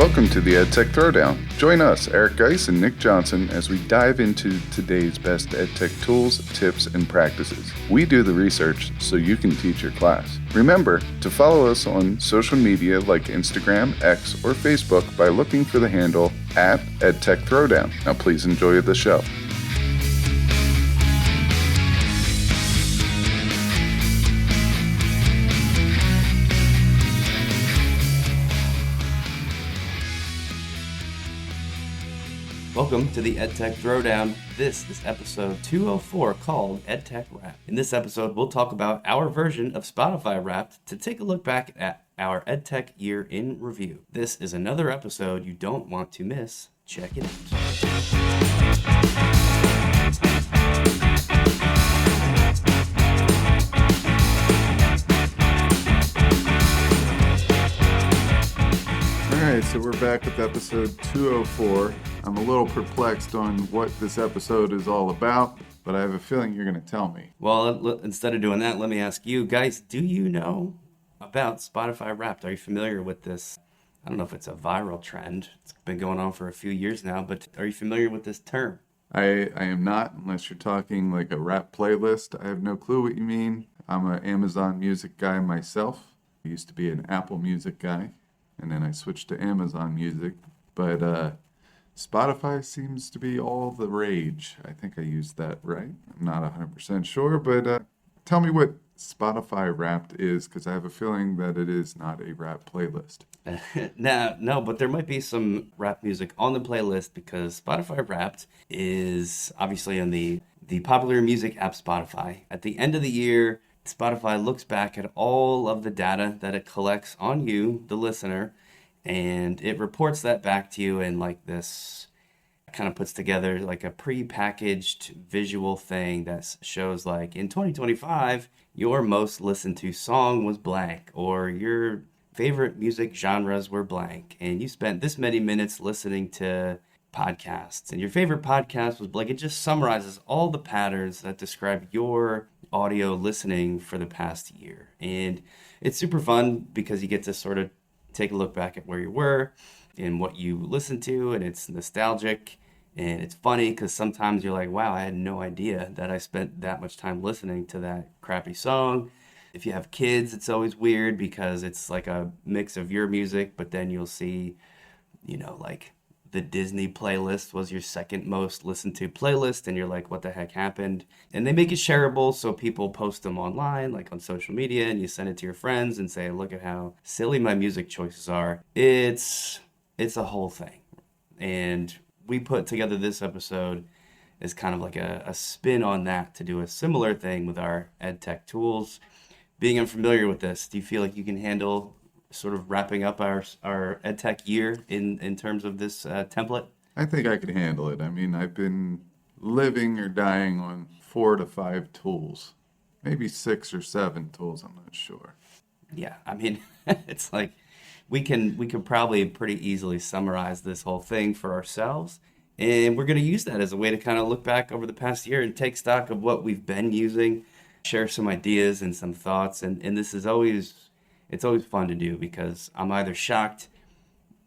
Welcome to the EdTech Throwdown. Join us, Eric Guise and Nick Johnson, as we dive into today's best EdTech tools, tips, and practices. We do the research so you can teach your class. Remember to follow us on social media like Instagram, X, or Facebook by looking for the handle @EdTech Throwdown. Now please enjoy the show. Welcome to the EdTech Throwdown. This is episode 204 called EdTech Wrapped. In this episode, we'll talk about our version of Spotify Wrapped to take a look back at our EdTech year in review. This is another episode you don't want to miss. Check it out. Alright, so we're back with episode 204. I'm a little perplexed on what this episode is all about, but I have a feeling you're going to tell me. Well, instead of doing that, let me ask you guys, do you know about Spotify Wrapped? Are you familiar with this? I don't know if it's a viral trend. It's been going on for a few years now, but are you familiar with this term? I am not, unless you're talking like a rap playlist. I have no clue what you mean. I'm an Amazon Music guy myself. I used to be an Apple Music guy, and then I switched to Amazon Music. But Spotify seems to be all the rage. I think I used that right. I'm not 100% sure, but tell me what Spotify Wrapped is, because I have a feeling that it is not a rap playlist. No, but there might be some rap music on the playlist because Spotify Wrapped is obviously on the popular music app Spotify. At the end of the year, Spotify looks back at all of the data that it collects on you, the listener, and it reports that back to you in like this, kind of puts together like a pre-packaged visual thing that shows like in 2025, your most listened to song was blank, or your favorite music genres were blank, and you spent this many minutes listening to podcasts, and your favorite podcast was blank. It just summarizes all the patterns that describe your audio listening for the past year. And it's super fun because you get to sort of take a look back at where you were and what you listened to, and it's nostalgic and it's funny because sometimes you're like, wow, I had no idea that I spent that much time listening to that crappy song. If you have kids, it's always weird because it's like a mix of your music, but then you'll see, like the Disney playlist was your second most listened to playlist, and you're like, what the heck happened? And they make it shareable, so people post them online, like on social media, and you send it to your friends and say, look at how silly my music choices are. It's a whole thing. And we put together this episode as kind of like a spin on that to do a similar thing with our EdTech tools. Being unfamiliar with this, do you feel like you can handle sort of wrapping up our EdTech year in terms of this template? I think I could handle it. I mean, I've been living or dying on 4 to 5 tools, maybe 6 or 7 tools. I'm not sure. Yeah, I mean, it's like we can probably pretty easily summarize this whole thing for ourselves, and we're going to use that as a way to kind of look back over the past year and take stock of what we've been using, share some ideas and some thoughts, and this is always. It's always fun to do because I'm either shocked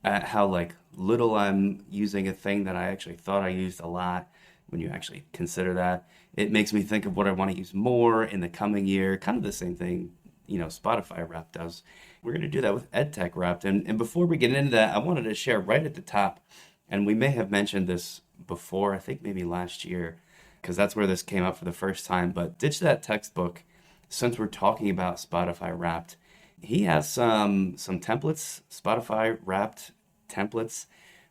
at how like little I'm using a thing that I actually thought I used a lot when you actually consider that. It makes me think of what I want to use more in the coming year. Kind of the same thing, Spotify Wrapped does. We're going to do that with EdTech Wrapped. And before we get into that, I wanted to share right at the top, and we may have mentioned this before, I think maybe last year, because that's where this came up for the first time. But ditch that textbook since we're talking about Spotify Wrapped. He has some templates, Spotify Wrapped templates,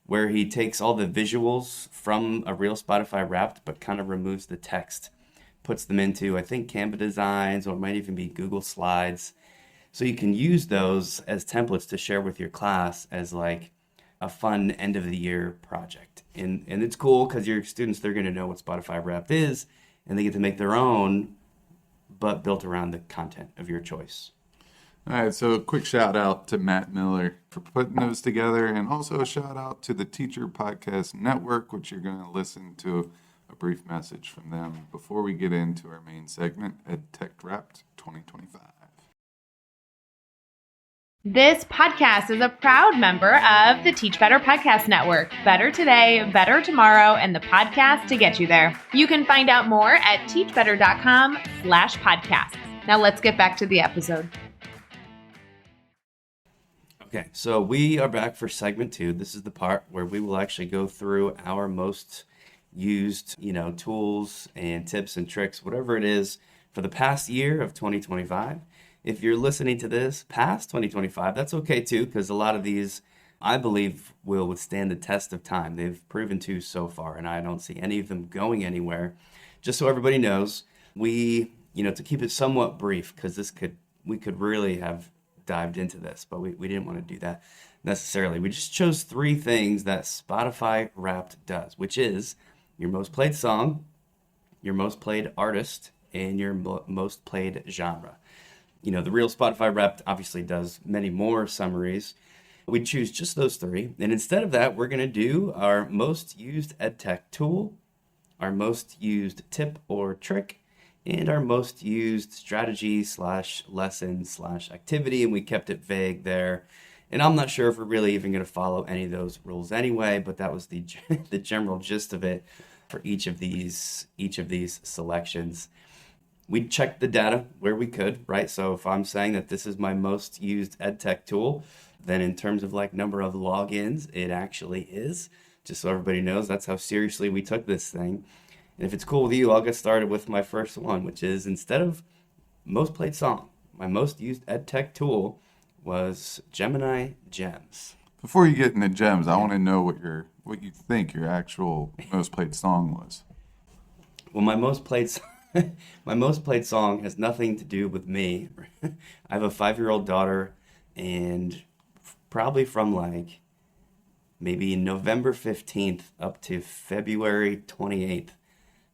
where he takes all the visuals from a real Spotify Wrapped, but kind of removes the text, puts them into, I think, Canva designs, or it might even be Google Slides. So you can use those as templates to share with your class as like a fun end of the year project. And it's cool because your students, they're going to know what Spotify Wrapped is, and they get to make their own, but built around the content of your choice. All right, so a quick shout out to Matt Miller for putting those together, and also a shout out to the Teacher Podcast Network, which you're going to listen to a brief message from them before we get into our main segment, EdTech Wrapped 2025. This podcast is a proud member of the Teach Better Podcast Network. Better today, better tomorrow, and the podcast to get you there. You can find out more at teachbetter.com/podcasts. Now let's get back to the episode. Okay, so we are back for segment 2. This is the part where we will actually go through our most used, tools and tips and tricks, whatever it is, for the past year of 2025. If you're listening to this past 2025, that's okay too, because a lot of these, I believe, will withstand the test of time. They've proven to so far, and I don't see any of them going anywhere. Just so everybody knows, we, to keep it somewhat brief, because we could really have dived into this, but we didn't want to do that necessarily. We just chose 3 things that Spotify Wrapped does, which is your most played song, your most played artist, and your most played genre. The real Spotify Wrapped obviously does many more summaries. We choose just those 3. And instead of that, we're going to do our most used EdTech tool, our most used tip or trick, and our most used strategy /lesson /activity. And we kept it vague there. And I'm not sure if we're really even going to follow any of those rules anyway, but that was the general gist of it for each of these selections. We checked the data where we could, right? So if I'm saying that this is my most used EdTech tool, then in terms of number of logins, it actually is. Just so everybody knows, that's how seriously we took this thing. And if it's cool with you, I'll get started with my first one, which is, instead of most played song, my most used EdTech tool was Gemini Gems. Before you get into gems, I want to know what you think your actual most played song was. Well, my most played song has nothing to do with me. I have a 5-year-old daughter, and probably from maybe November 15th up to February 28th,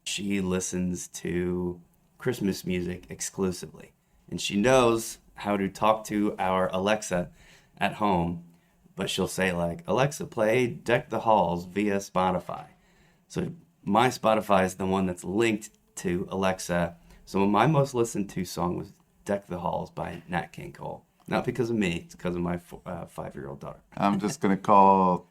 she listens to Christmas music exclusively. And she knows how to talk to our Alexa at home, but she'll say Alexa, play Deck the Halls via Spotify. So my Spotify is the one that's linked to Alexa. So my most listened to song was Deck the Halls by Nat King Cole. Not because of me, it's because of my 5-year-old daughter. I'm just going to call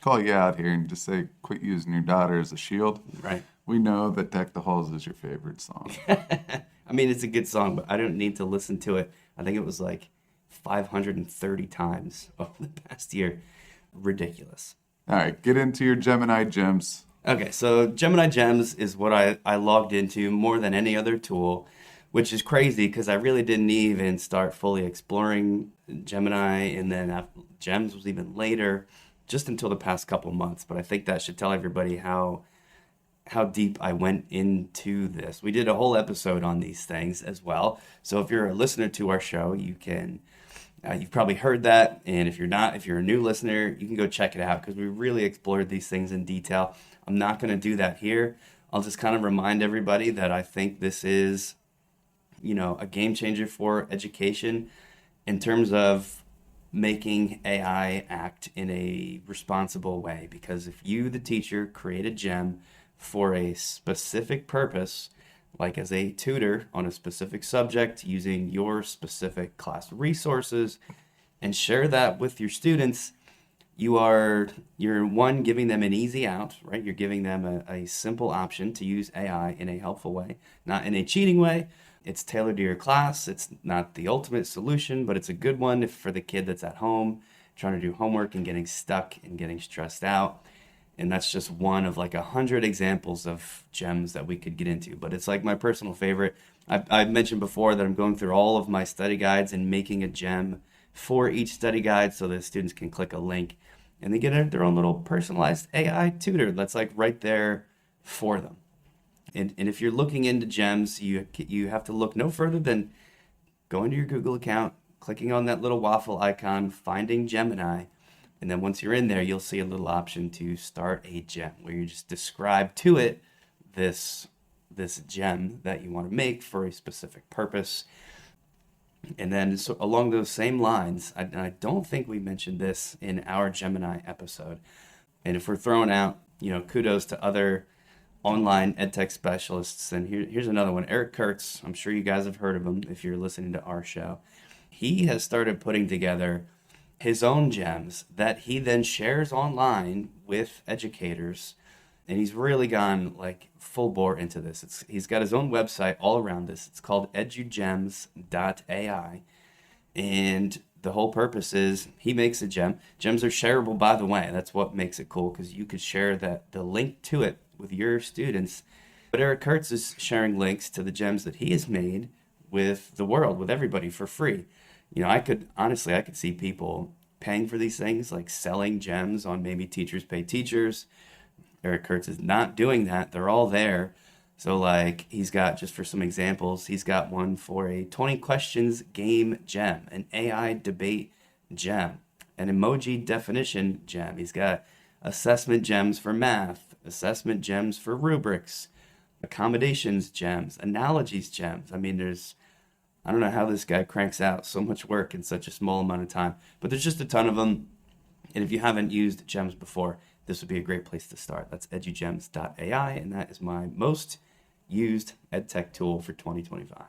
you out here and just say, quit using your daughter as a shield. Right. We know that Deck the Halls is your favorite song. I mean, it's a good song, but I don't need to listen to it. I think it was 530 times over the past year. Ridiculous. All right, get into your Gemini Gems. Okay, so Gemini Gems is what I logged into more than any other tool, which is crazy because I really didn't even start fully exploring Gemini, and then Gems was even later, just until the past couple months. But I think that should tell everybody how deep I went into this. We did a whole episode on these things as well. So if you're a listener to our show, you can, you've probably heard that. And if you're not, if you're a new listener, you can go check it out because we really explored these things in detail. I'm not going to do that here. I'll just kind of remind everybody that I think this is, a game changer for education in terms of making AI act in a responsible way. Because if you, the teacher, create a gem for a specific purpose, like as a tutor on a specific subject using your specific class resources, and share that with your students, you're one, giving them an easy out, right? You're giving them a simple option to use AI in a helpful way, not in a cheating way. It's tailored to your class. It's not the ultimate solution, but it's a good one for the kid that's at home trying to do homework and getting stuck and getting stressed out. And that's just one of 100 examples of gems that we could get into. But it's my personal favorite. I've mentioned before that I'm going through all of my study guides and making a gem for each study guide so that students can click a link and they get their own little personalized AI tutor that's right there for them. And if you're looking into gems, you have to look no further than going to your Google account, clicking on that little waffle icon, finding Gemini, and then once you're in there, you'll see a little option to start a gem where you just describe to it this gem that you want to make for a specific purpose. And then so along those same lines, I don't think we mentioned this in our Gemini episode. And if we're throwing out, kudos to other online EdTech specialists, and here's another one, Eric Kurtz. I'm sure you guys have heard of him if you're listening to our show. he has started putting together his own gems that he then shares online with educators. And he's really gone like full bore into this. He's got his own website all around this. It's called edugems.ai. And the whole purpose is he makes a gem. Gems are shareable, by the way. That's what makes it cool, because you could share the link to it with your students. But Eric Kurtz is sharing links to the gems that he has made with the world, with everybody for free. I could see people paying for these things, like selling gems on maybe Teachers Pay Teachers. Eric Kurtz is not doing that. They're all there. So like he's got, just for some examples, he's got one for a 20 questions game gem, an AI debate gem, an emoji definition gem. He's got assessment gems for math, assessment gems for rubrics, accommodations gems, analogies gems. I don't know how this guy cranks out so much work in such a small amount of time, but there's just a ton of them. And if you haven't used gems before, this would be a great place to start. That's edugems.ai, and that is my most used EdTech tool for 2025.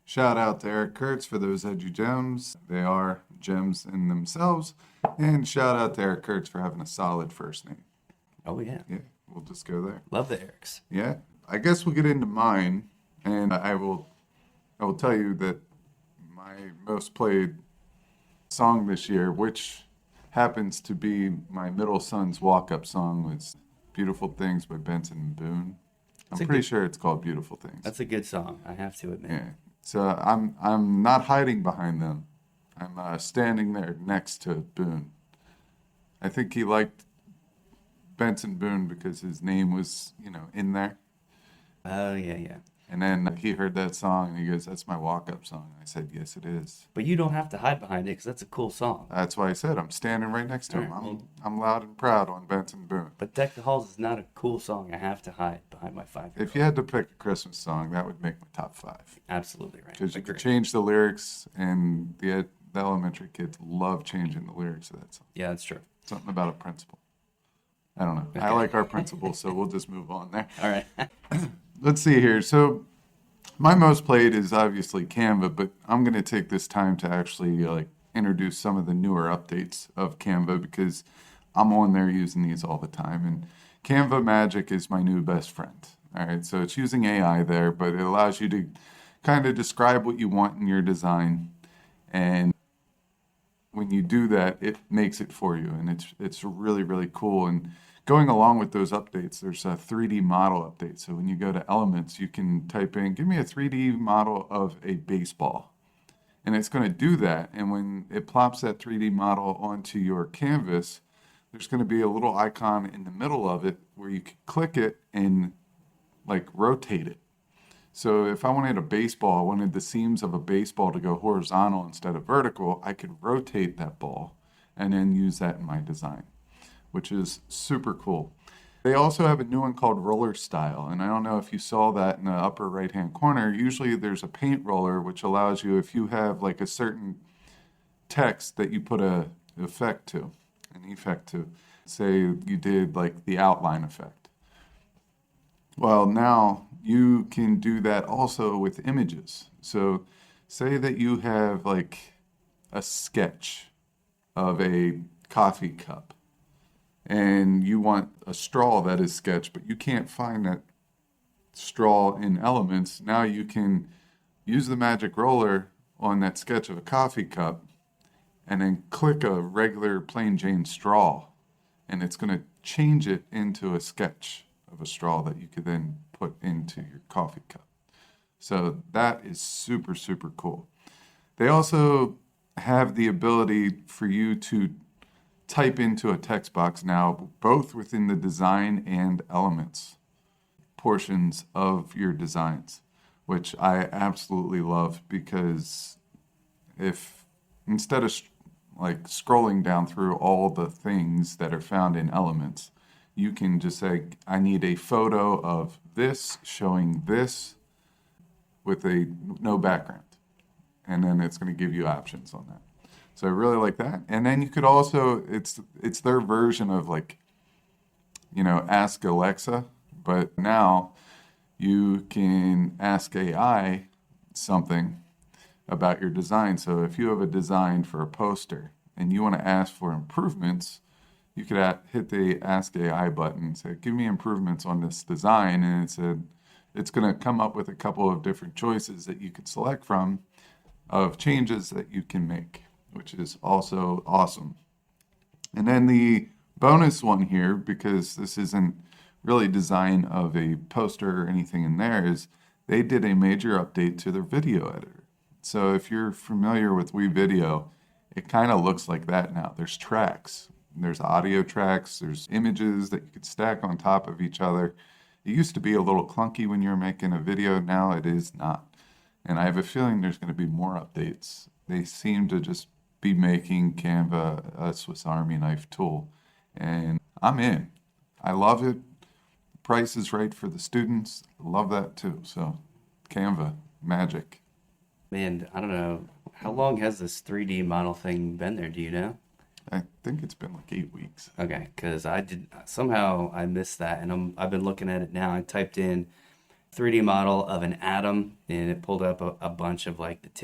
Shout out to Eric Kurtz for those EduGems. They are gems in themselves. And shout out to Eric Kurtz for having a solid first name. Oh, yeah. Yeah, we'll just go there. Love the Erics. Yeah, I guess we'll get into mine, and I will tell you that my most played song this year, which happens to be my middle son's walk-up song, was Beautiful Things by Benson Boone. I'm pretty sure it's called Beautiful Things. That's a good song, I have to admit. Yeah. So I'm not hiding behind them. I'm standing there next to Boone. I think he liked Benson Boone because his name was, in there. Oh, yeah. And then he heard that song and he goes, "That's my walk-up song." I said, "Yes, it is." But you don't have to hide behind it, because that's a cool song. That's why I said I'm standing right next to him. Right. I'm loud and proud on Benson Boone. But Deck the Halls is not a cool song I have to hide behind my 5-year-old. If you had to pick a Christmas song, that would make my top 5. Absolutely right. Because you could Agree. change the lyrics, and the elementary kids love changing the lyrics of that song. Yeah, that's true. Something about a principal. I don't know. Okay. I like our principal, so we'll just move on there. All right. Let's see here. So my most played is obviously Canva, but I'm going to take this time to actually introduce some of the newer updates of Canva, because I'm on there using these all the time. And Canva Magic is my new best friend. All right, so it's using AI there, but it allows you to kind of describe what you want in your design, and when you do that, it makes it for you, and it's really, really cool. And going along with those updates, there's a 3D model update. So when you go to Elements, you can type in, "Give me a 3D model of a baseball." And it's going to do that. And when it plops that 3D model onto your canvas, there's going to be a little icon in the middle of it where you can click it and rotate it. So if I wanted a baseball, I wanted the seams of a baseball to go horizontal instead of vertical, I could rotate that ball and then use that in my design, which is super cool. They also have a new one called Roller Style, and I don't know if you saw that in the upper right-hand corner. Usually there's a paint roller, which allows you, if you have a certain text that you put an effect to, say you did the outline effect. Well, now you can do that also with images. So say that you have a sketch of a coffee cup, and you want a straw that is sketched, but you can't find that straw in Elements. Now you can use the magic roller on that sketch of a coffee cup and then click a regular plain Jane straw, and it's going to change it into a sketch of a straw that you could then put into your coffee cup. So that is super, super cool. They also have the ability for you to type into a text box now, both within the design and Elements portions of your designs, which I absolutely love, because if instead of scrolling down through all the things that are found in Elements, you can just say, "I need a photo of this showing this with no background." And then it's going to give you options on that. So I really like that. And then you could also, it's their version of Ask Alexa, but now you can ask AI something, about your design. So if you have a design for a poster and you want to ask for improvements, you could hit the Ask AI button, say, give me improvements on this design, and it's going to come up with a couple of different choices that you could select from of changes that you can make, which is also awesome. And then the bonus one here, because this isn't really design of a poster or anything in there, is they did a major update to their video editor. So if you're familiar with WeVideo, it kind of looks like that now. There's tracks, there's audio tracks, there's images that you could stack on top of each other. It used to be a little clunky when you were making a video, now it is not. And I have a feeling there's going to be more updates. They seem to just be making Canva a Swiss Army knife tool. And I'm in. I love it. The price is right for the students. I love that too. So Canva, magic. Man, I don't know. How long has this 3D model thing been there? Do you know? I think it's been like 8 weeks. Okay, because I missed that, and I've been looking at it now. I typed in 3D model of an atom, and it pulled up a bunch of like that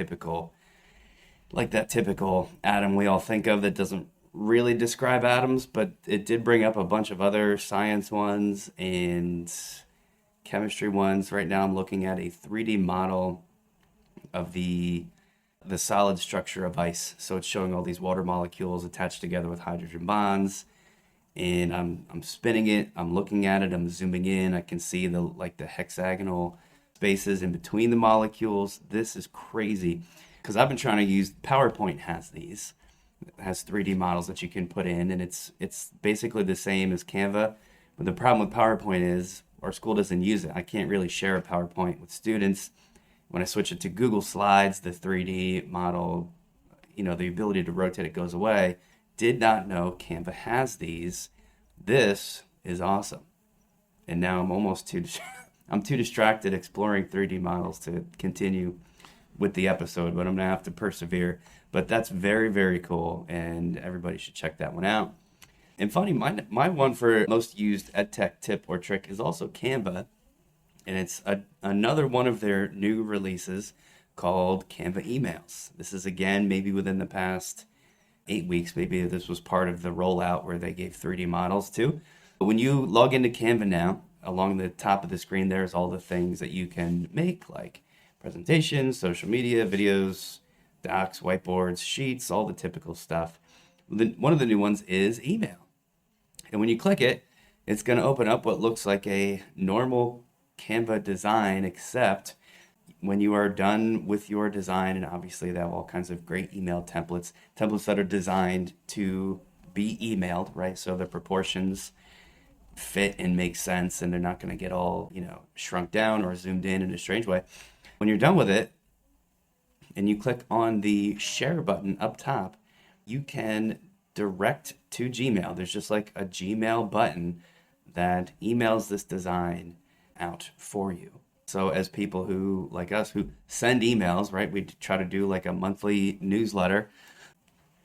typical atom we all think of that doesn't really describe atoms, but it did bring up a bunch of other science ones and chemistry ones. Right now I'm looking at a 3D model of the solid structure of ice. So it's showing all these water molecules attached together with hydrogen bonds. And I'm spinning it, I'm looking at it, I'm zooming in, I can see the hexagonal spaces in between the molecules. This is crazy. Because I've been trying to use, PowerPoint has these. It has 3D models that you can put in, and it's basically the same as Canva. But the problem with PowerPoint is our school doesn't use it. I can't really share a PowerPoint with students. When I switch it to Google Slides, the 3D model, the ability to rotate it goes away. Did not know Canva has these. This is awesome. And now I'm almost I'm too distracted exploring 3D models to continue with the episode, but I'm gonna have to persevere. But that's very, very cool, and everybody should check that one out. And funny, my one for most used EdTech tip or trick is also Canva, and it's another one of their new releases called Canva Emails. This is, again, maybe within the past 8 weeks. Maybe this was part of the rollout where they gave 3D models too. But when you log into Canva now, along the top of the screen, there's all the things that you can make, like presentations, social media, videos, docs, whiteboards, sheets, all the typical stuff. One of the new ones is email. And when you click it, it's going to open up what looks like a normal Canva design, except when you are done with your design, and obviously they have all kinds of great email templates that are designed to be emailed, right? So the proportions fit and make sense, and they're not going to get all, shrunk down or zoomed in a strange way. When you're done with it, and you click on the share button up top, you can direct to Gmail. There's just like a Gmail button that emails this design out for you. So as people who, like us, who send emails, right, we try to do like a monthly newsletter,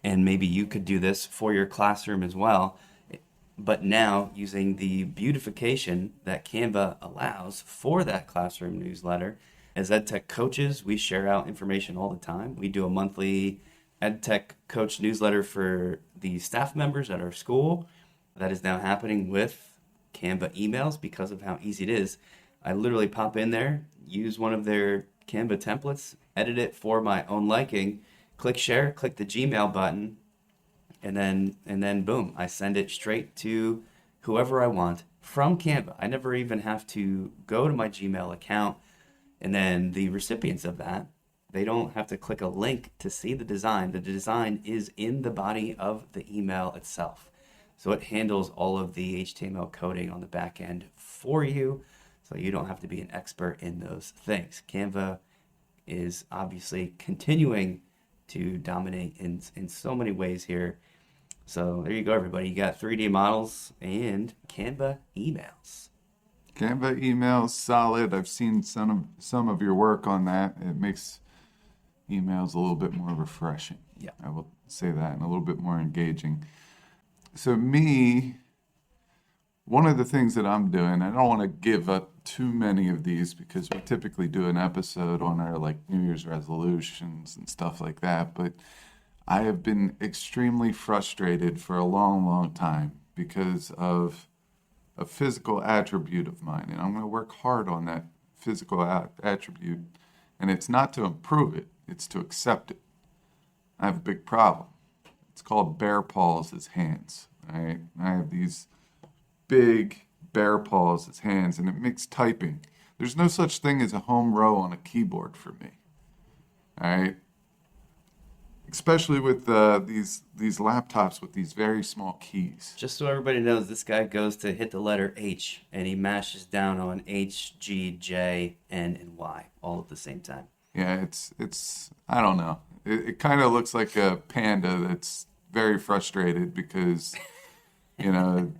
and maybe you could do this for your classroom as well. But now using the beautification that Canva allows for that classroom newsletter, as EdTech coaches, we share out information all the time. We do a monthly EdTech coach newsletter for the staff members at our school. That is now happening with Canva emails because of how easy it is. I literally pop in there, use one of their Canva templates, edit it for my own liking, click share, click the Gmail button, and then boom, I send it straight to whoever I want from Canva. I never even have to go to my Gmail account. And then the recipients of that, they don't have to click a link to see the design. The design is in the body of the email itself. So it handles all of the HTML coding on the back end for you. So you don't have to be an expert in those things. Canva is obviously continuing to dominate in so many ways here. So there you go, everybody. You got 3D models and Canva emails. Canva emails, solid. I've seen some of your work on that. It makes emails a little bit more refreshing. Yeah. I will say that, and a little bit more engaging. So me, one of the things that I'm doing, I don't want to give up too many of these because we typically do an episode on our like New Year's resolutions and stuff like that, but I have been extremely frustrated for a long, long time because of a physical attribute of mine, and I'm going to work hard on that physical attribute, and it's not to improve it, it's to accept it. I have a big problem. It's called bear paws as hands. Right? I have these big bear paws as hands, and it makes typing. There's no such thing as a home row on a keyboard for me. All right, especially with these laptops with these very small keys. Just so everybody knows, this guy goes to hit the letter H, and he mashes down on H, G, J, N, and Y all at the same time. Yeah, it's I don't know. It kind of looks like a panda that's very frustrated because, you know,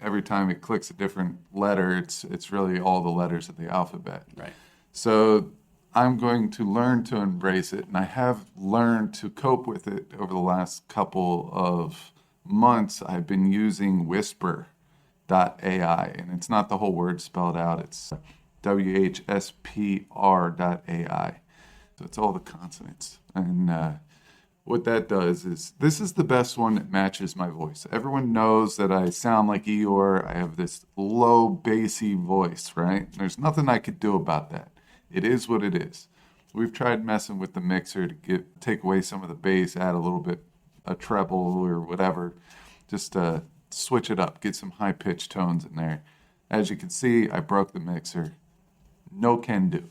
every time it clicks a different letter, it's really all the letters of the alphabet. Right. So I'm going to learn to embrace it, and I have learned to cope with it over the last couple of months. I've been using Whisper.ai, and it's not the whole word spelled out. It's WHSPR.ai. So it's all the consonants. And what that does is, this is the best one that matches my voice. Everyone knows that I sound like Eeyore. I have this low, bassy voice, right? There's nothing I could do about that. It is what it is. We've tried messing with the mixer to take away some of the bass, add a little bit a treble or whatever, just to switch it up, get some high-pitched tones in there. As you can see, I broke the mixer. No can do.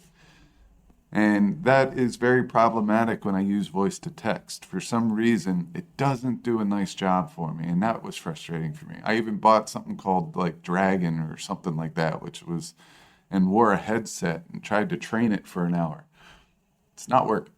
And that is very problematic when I use voice to text. For some reason, it doesn't do a nice job for me, and that was frustrating for me. I even bought something called like Dragon or something like that, and wore a headset and tried to train it for an hour. It's not working.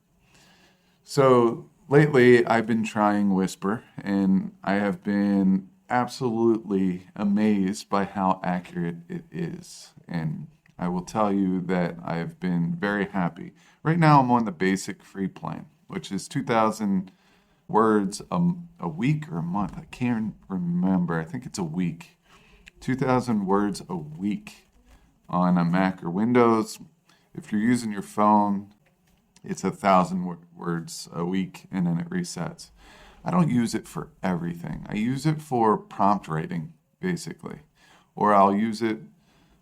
So lately, I've been trying Whisper, and I have been absolutely amazed by how accurate it is. And I will tell you that I've been very happy. Right now, I'm on the basic free plan, which is 2,000 words a week or a month. I can't remember. I think it's a week. 2,000 words a week on a Mac or Windows. If you're using your phone, it's 1,000 words a week, and then it resets. I don't use it for everything. I use it for prompt writing, basically. Or I'll use it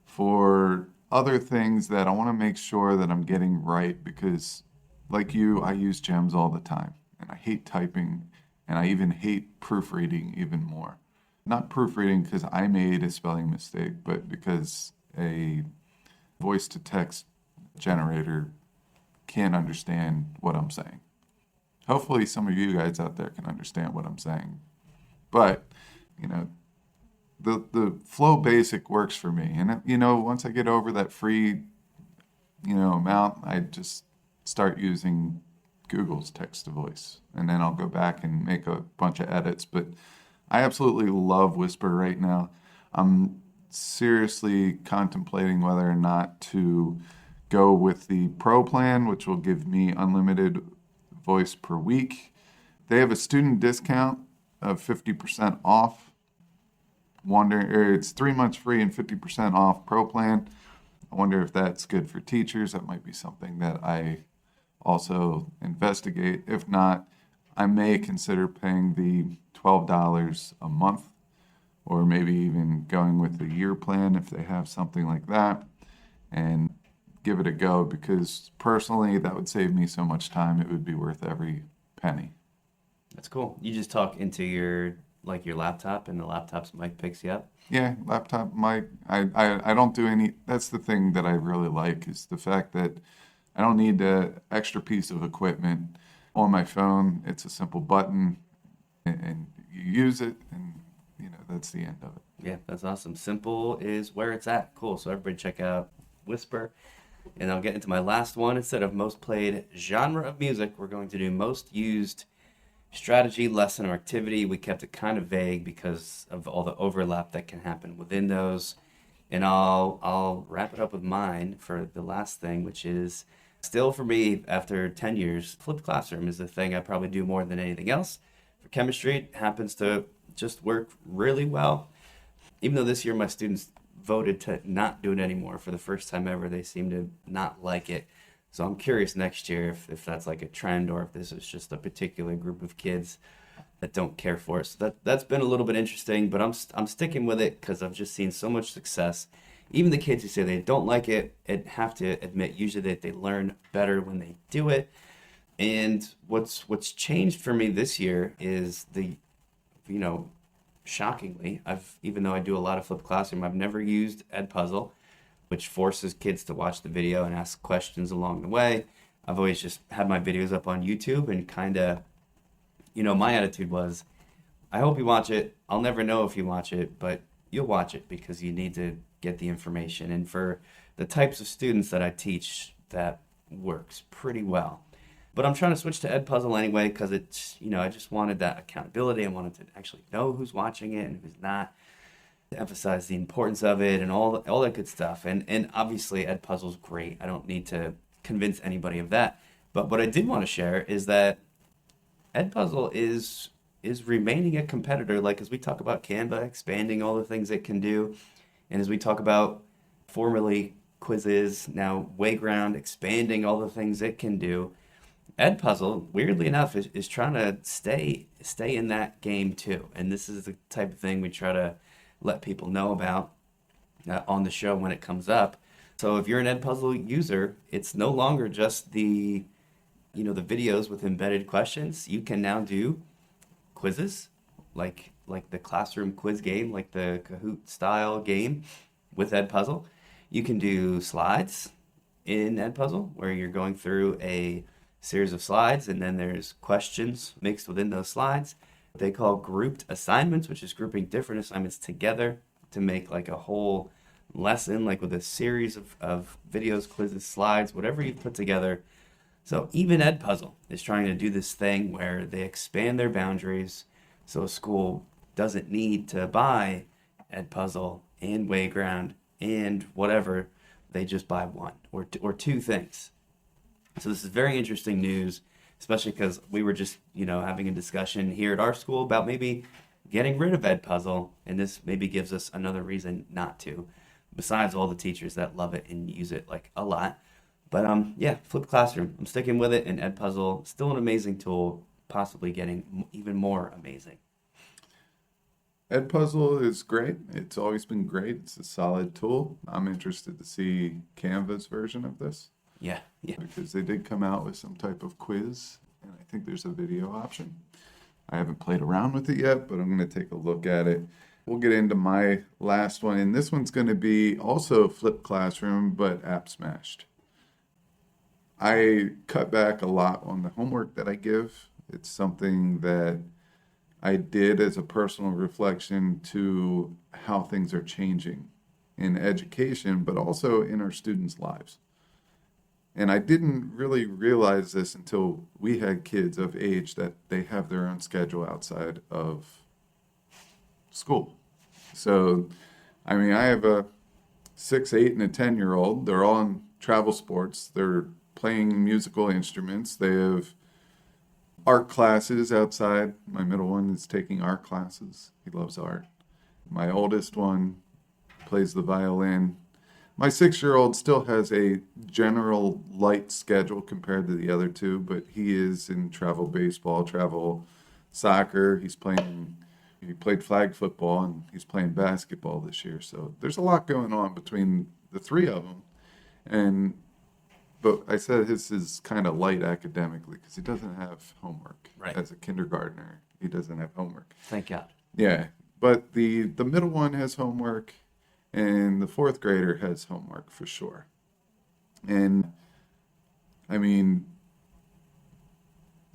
for other things that I want to make sure that I'm getting right, because like you, I use gems all the time, and I hate typing, and I even hate proofreading even more. Not proofreading because I made a spelling mistake, but because a voice-to-text generator can't understand what I'm saying. Hopefully some of you guys out there can understand what I'm saying. But, you know, the Flow Basic works for me. And, you know, once I get over that free, amount, I just start using Google's text-to-voice. And then I'll go back and make a bunch of edits. But I absolutely love Whisper right now. I'm seriously contemplating whether or not to go with the Pro plan, which will give me unlimited voice per week. They have a student discount of 50% off. It's 3 months free and 50% off Pro plan. I wonder if that's good for teachers. That might be something that I also investigate. If not, I may consider paying the $12 a month, or maybe even going with the year plan if they have something like that, and give it a go, because personally that would save me so much time. It would be worth every penny. That's cool. You just talk into your laptop, and the laptop's mic picks you up? Yeah, laptop mic. I don't do any. That's the thing that I really like, is the fact that I don't need an extra piece of equipment. On my phone, it's a simple button, and you use it, and that's the end of it. Yeah, that's awesome. Simple is where it's at. Cool. So everybody check out Whisper. And I'll get into my last one. Instead of most played genre of music, we're going to do most used strategy, lesson, or activity. We kept it kind of vague because of all the overlap that can happen within those. And I'll wrap it up with mine for the last thing, which is still for me, after 10 years, flipped classroom is the thing I probably do more than anything else. For chemistry, it happens to just work really well. even though this year my students voted to not do it anymore for the first time ever, they seem to not like it. So I'm curious next year if that's like a trend or if this is just a particular group of kids that don't care for it. So that's been a little bit interesting, but I'm sticking with it because I've just seen so much success. Even the kids who say they don't like it, and have to admit usually that they learn better when they do it. And what's changed for me this year is shockingly, even though I do a lot of flipped classroom, I've never used Edpuzzle, which forces kids to watch the video and ask questions along the way. I've always just had my videos up on YouTube and kind of, my attitude was, I hope you watch it. I'll never know if you watch it, but you'll watch it because you need to get the information. And for the types of students that I teach, that works pretty well. But I'm trying to switch to Edpuzzle anyway because it's, I just wanted that accountability. I wanted to actually know who's watching it and who's not, to emphasize the importance of it and all that good stuff. And obviously Edpuzzle's great. I don't need to convince anybody of that. But what I did want to share is that Edpuzzle is remaining a competitor. Like as we talk about Canva expanding all the things it can do, and as we talk about formerly quizzes, now Wayground expanding all the things it can do, Edpuzzle, weirdly enough, is trying to stay in that game too. And this is the type of thing we try to let people know about on the show when it comes up. So if you're an Edpuzzle user, it's no longer just the videos with embedded questions. You can now do quizzes, like the classroom quiz game, like the Kahoot style game with Edpuzzle. You can do slides in Edpuzzle where you're going through a series of slides and then there's questions mixed within those slides. They call grouped assignments, which is grouping different assignments together to make like a whole lesson, like with a series of videos, quizzes, slides, whatever you put together. So even Edpuzzle is trying to do this thing where they expand their boundaries so a school doesn't need to buy Edpuzzle and Wayground and whatever. They just buy one or two things. So this is very interesting news, especially because we were just, having a discussion here at our school about maybe getting rid of Edpuzzle, and this maybe gives us another reason not to, besides all the teachers that love it and use it like a lot. But flipped classroom, I'm sticking with it, and Edpuzzle, still an amazing tool, possibly getting even more amazing. Edpuzzle is great. It's always been great. It's a solid tool. I'm interested to see Canva's version of this. Yeah. Because they did come out with some type of quiz, and I think there's a video option. I haven't played around with it yet, but I'm going to take a look at it. We'll get into my last one, and this one's going to be also flipped classroom, but app smashed. I cut back a lot on the homework that I give. It's something that I did as a personal reflection to how things are changing in education, but also in our students' lives. And I didn't really realize this until we had kids of age that they have their own schedule outside of school. So, I have a 6, 8, and a 10-year-old. They're all in travel sports. They're playing musical instruments. They have art classes outside. My middle one is taking art classes. He loves art. My oldest one plays the violin. My 6-year-old still has a general light schedule compared to the other two, but he is in travel baseball, travel soccer. He played flag football, and he's playing basketball this year. So there's a lot going on between the three of them. But I said his is kind of light academically because he doesn't have homework. Right. As a kindergartner, he doesn't have homework. Thank God. Yeah. But the middle one has homework, and the 4th grader has homework for sure. And my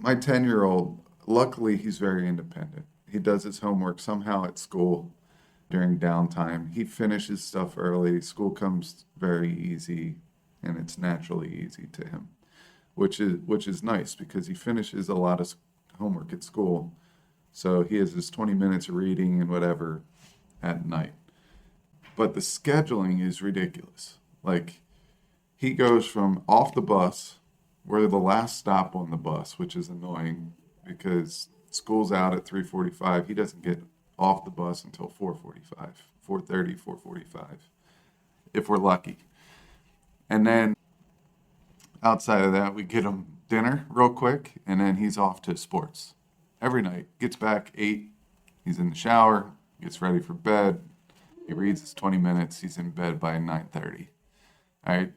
10-year-old, luckily he's very independent. He does his homework somehow at school during downtime. He finishes stuff early. School comes very easy, and it's naturally easy to him, which is nice because he finishes a lot of homework at school. So he has his 20 minutes of reading and whatever at night. But the scheduling is ridiculous. Like, he goes from off the bus, we're the last stop on the bus, which is annoying because school's out at 3:45. He doesn't get off the bus until 4:45, 4:30, 4:45, if we're lucky. And then outside of that, we get him dinner real quick, and then he's off to sports. Every night. Gets back 8, he's in the shower, gets ready for bed. He reads his 20 minutes, he's in bed by 9:30. All right?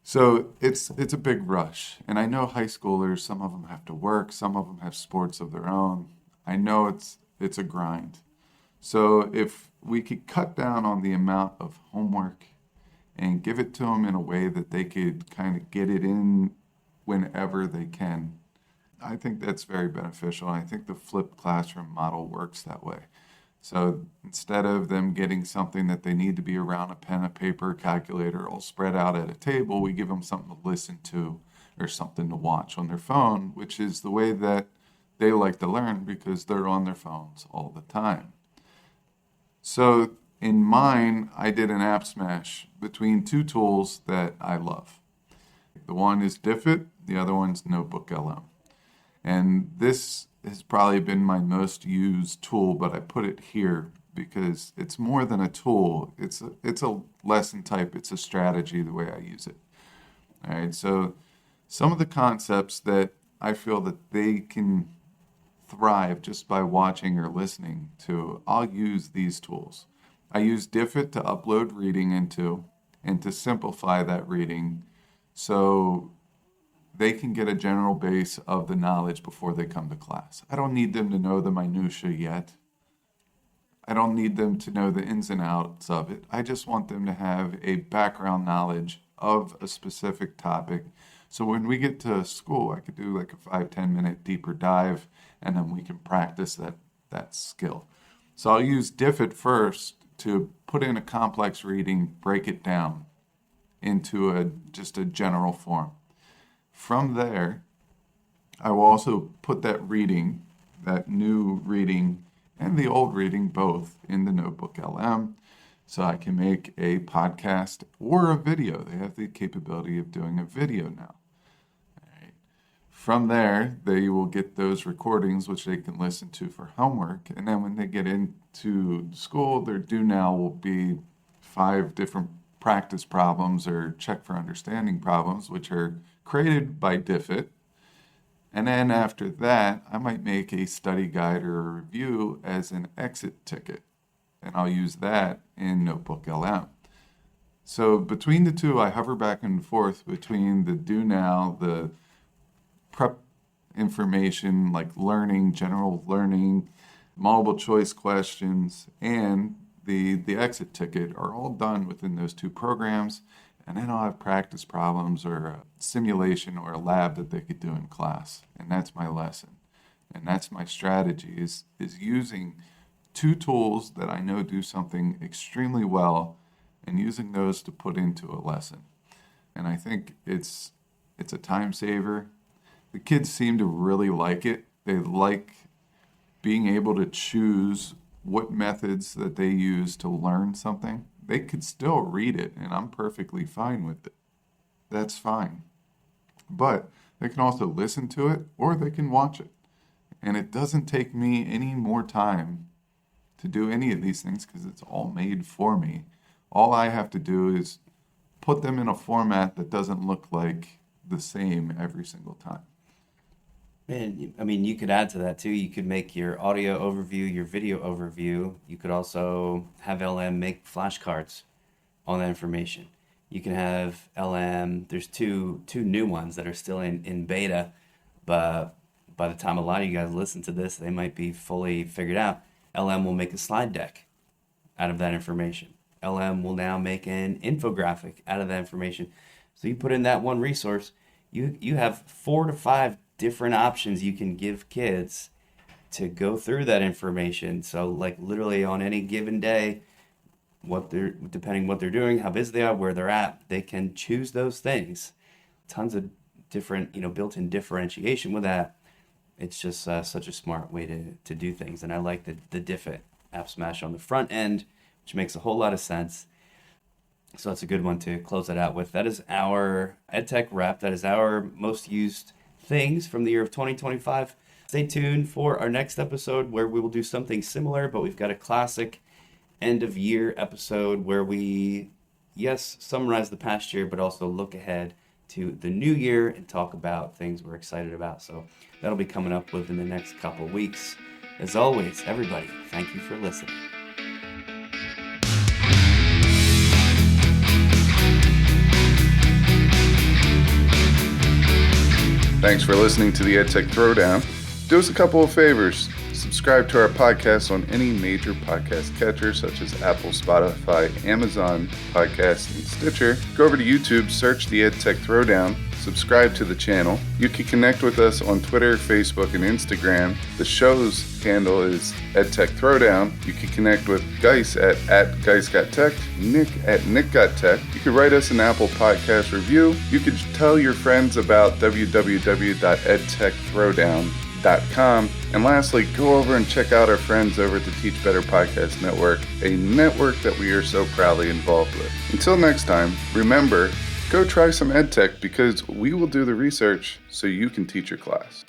So it's a big rush. And I know high schoolers, some of them have to work, some of them have sports of their own. I know it's a grind. So if we could cut down on the amount of homework and give it to them in a way that they could kind of get it in whenever they can, I think that's very beneficial. And I think the flipped classroom model works that way. So instead of them getting something that they need to be around a pen, a paper, calculator, all spread out at a table, we give them something to listen to or something to watch on their phone, which is the way that they like to learn because they're on their phones all the time. So in mine, I did an app smash between two tools that I love. The one is Diffit, the other one's Notebook LM. And this has probably been my most used tool, but I put it here because it's more than a tool. It's a lesson type. It's a strategy, the way I use it. All right, so some of the concepts that I feel that they can thrive just by watching or listening to, I'll use these tools. I use Diffit to upload reading into and to simplify that reading so they can get a general base of the knowledge before they come to class. I don't need them to know the minutia yet. I don't need them to know the ins and outs of it. I just want them to have a background knowledge of a specific topic. So when we get to school, I could do like a 5-10 minute deeper dive, and then we can practice that skill. So I'll use Diffit first to put in a complex reading, break it down into just a general form. From there, I will also put that reading, that new reading, and the old reading both in the Notebook LM, so I can make a podcast or a video. They have the capability of doing a video now. All right. From there, they will get those recordings, which they can listen to for homework. And then when they get into school, their due now will be 5 different practice problems or check for understanding problems, which are created by Diffit. And then after that, I might make a study guide or a review as an exit ticket. And I'll use that in Notebook LM. So between the two, I hover back and forth between the do now, the prep information like learning, general learning, multiple choice questions, and the exit ticket are all done within those two programs. And then I'll have practice problems or a simulation or a lab that they could do in class. And that's my lesson. And that's my strategy is using two tools that I know do something extremely well and using those to put into a lesson. And I think it's a time saver. The kids seem to really like it. They like being able to choose what methods that they use to learn something. They could still read it, and I'm perfectly fine with it. That's fine. But they can also listen to it, or they can watch it. And it doesn't take me any more time to do any of these things because it's all made for me. All I have to do is put them in a format that doesn't look like the same every single time. And I mean, you could add to that too. You could make your audio overview, your video overview. You could also have LM make flashcards on that information. You can have LM, there's two new ones that are still in beta, but by the time a lot of you guys listen to this, they might be fully figured out. LM will make a slide deck out of that information. LM will now make an infographic out of that information. So you put in that one resource, you have 4 to 5 different options you can give kids to go through that information. So like literally on any given day, depending what they're doing, how busy they are, where they're at, they can choose those things. Tons of different, built-in differentiation with that. It's just such a smart way to do things. And I like the Diffit app smash on the front end, which makes a whole lot of sense. So that's a good one to close that out with. That is our EdTech Wrapped. That is our most used things from the year of 2025. Stay tuned for our next episode where we will do something similar, but we've got a classic end of year episode where we, yes, summarize the past year, but also look ahead to the new year and talk about things we're excited about. So that'll be coming up within the next couple weeks. As always, everybody, thank you for listening. Thanks for listening to the EdTech Throwdown. Do us a couple of favors. Subscribe to our podcast on any major podcast catcher such as Apple, Spotify, Amazon Podcasts, and Stitcher. Go over to YouTube, search the EdTech Throwdown, subscribe to the channel. You can connect with us on Twitter, Facebook, and Instagram. The show's handle is EdTech Throwdown. You can connect with Guise at GuiseGotTech, Nick at NickGotTech. You can write us an Apple Podcast review. You can tell your friends about www.edtechthrowdown.com. And lastly, go over and check out our friends over at the Teach Better Podcast Network, a network that we are so proudly involved with. Until next time, remember, go try some EdTech because we will do the research so you can teach your class.